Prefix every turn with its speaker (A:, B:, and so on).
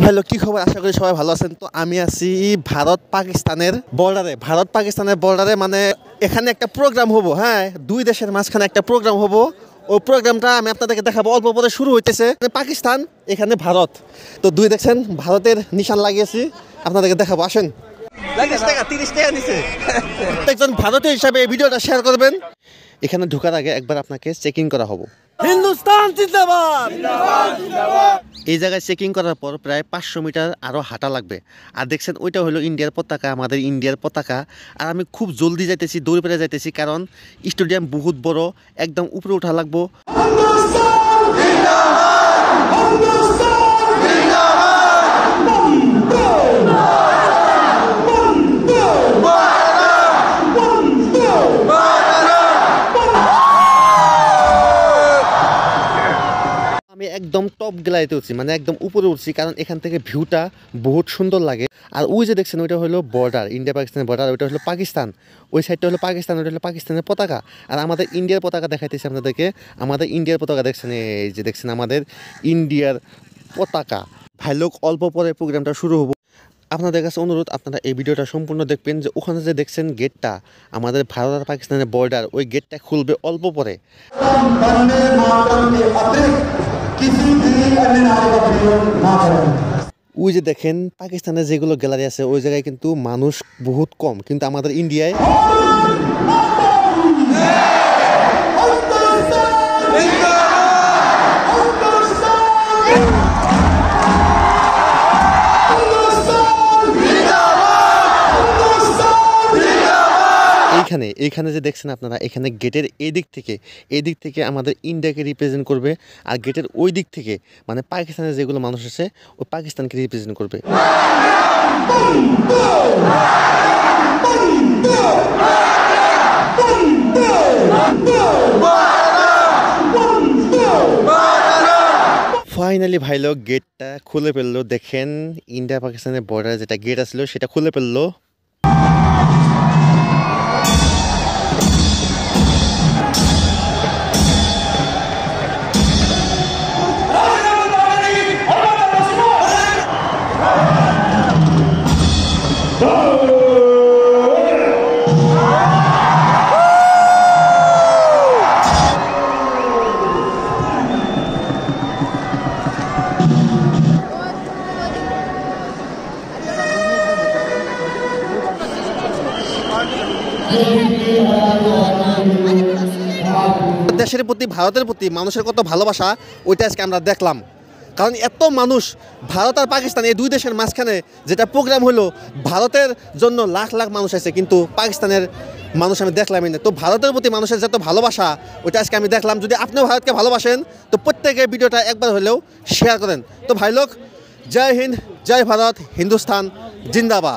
A: ভাই লোক কি খবর? আশা করি সবাই ভালো আছেন। তো আমি আছি ভারত পাকিস্তানের বর্ডারে মানে এখানে একটা প্রোগ্রাম হবো। হ্যাঁ, দুই দেশের মাঝখানে একটা প্রোগ্রাম হবো। ওই প্রোগ্রামটা আমি আপনাদেরকে দেখাবো। অল্প পরে শুরু হইতেছে। পাকিস্তান, এখানে ভারত। তো দুই দেখছেন ভারতের নিশান লাগিয়েছি, আপনাদেরকে দেখাবো। আসেন। 30 টাকা নিছে। একজন ভারতীয় হিসাবে এই ভিডিওটা শেয়ার করবেন। এখানে ঢোকার আগে একবার আপনাকে চেকিং করা হবে। হিন্দুস্তান জিন্দাবাদ। এই জায়গায় চেকিং করার পর প্রায় 500 মিটার আরও হাঁটা লাগবে। আর দেখছেন ওইটা হলো ইন্ডিয়ার পতাকা, আমাদের ইন্ডিয়ার পতাকা। আর আমি খুব জলদি যাইতেছি, দৌড়ে পেরে যাইতেছি, কারণ স্টেডিয়াম বহুত বড়, একদম উপরে উঠা লাগবো। আমি একদম টপ গ্যালারিতে উঠছি, মানে একদম উপরে উঠছি, কারণ এখান থেকে ভিউটা বহুত সুন্দর লাগে। আর ওই যে দেখছেন ওইটা হলো বর্ডার, ইন্ডিয়া পাকিস্তানের বর্ডার। ওইটা হলো পাকিস্তান, ওই সাইডটা হলো পাকিস্তান, ওইটা হলো পাকিস্তানের পতাকা। আর আমাদের ইন্ডিয়ার পতাকা দেখাইতেছি আপনাদেরকে। আমাদের ইন্ডিয়ার পতাকা দেখছেন, এই যে দেখছেন আমাদের ইন্ডিয়ার পতাকা। ভাই লোক, অল্প পরে প্রোগ্রামটা শুরু হবো। আপনাদের কাছে অনুরোধ, আপনারা এই ভিডিওটা সম্পূর্ণ দেখবেন। যে ওখানে যে দেখছেন গেটটা, আমাদের ভারত আর পাকিস্তানের বর্ডার, ওই গেটটা খুলবে অল্প পরে। ওই যে দেখেন পাকিস্তানের যেগুলো গ্যালারি আছে, ওই জায়গায় কিন্তু মানুষ বহুত কম, কিন্তু আমাদের ইন্ডিয়ায় এইখানে যে দেখছেন আপনারা, এখানে গেটের এই দিক থেকে আমাদের ইন্ডিয়াকে রিপ্রেজেন্ট করবে। আর গেটের ওই দিক থেকে মানে পাকিস্তানের যেগুলো মানুষ আছে, ওই পাকিস্তানকে রিপ্রেজেন্ট করবে। ফাইনালি ভাই লোক গেটটা খুলে ফেললো। দেখেন ইন্ডিয়া পাকিস্তানের বর্ডারে যেটা গেট আসলো সেটা খুলে ফেললো। দেশের প্রতি, ভারতের প্রতি মানুষের কত ভালোবাসা, ওইটা আজকে আমরা দেখলাম। কারণ এত মানুষ, ভারত আর পাকিস্তান এই দুই দেশের মাঝখানে যেটা প্রোগ্রাম হলো, ভারতের জন্য লাখ লাখ মানুষ আছে, কিন্তু পাকিস্তানের মানুষ আমি দেখলামই না। তো ভারতের প্রতি মানুষের যত ভালোবাসা, ওইটা আজকে আমি দেখলাম। যদি আপনিও ভারতকে ভালোবাসেন, তো প্রত্যেকে ভিডিওটা একবার হলেও শেয়ার করেন। তো ভাই লোক, জয় হিন্দ, জয় ভারত, হিন্দুস্তান জিন্দাবাদ।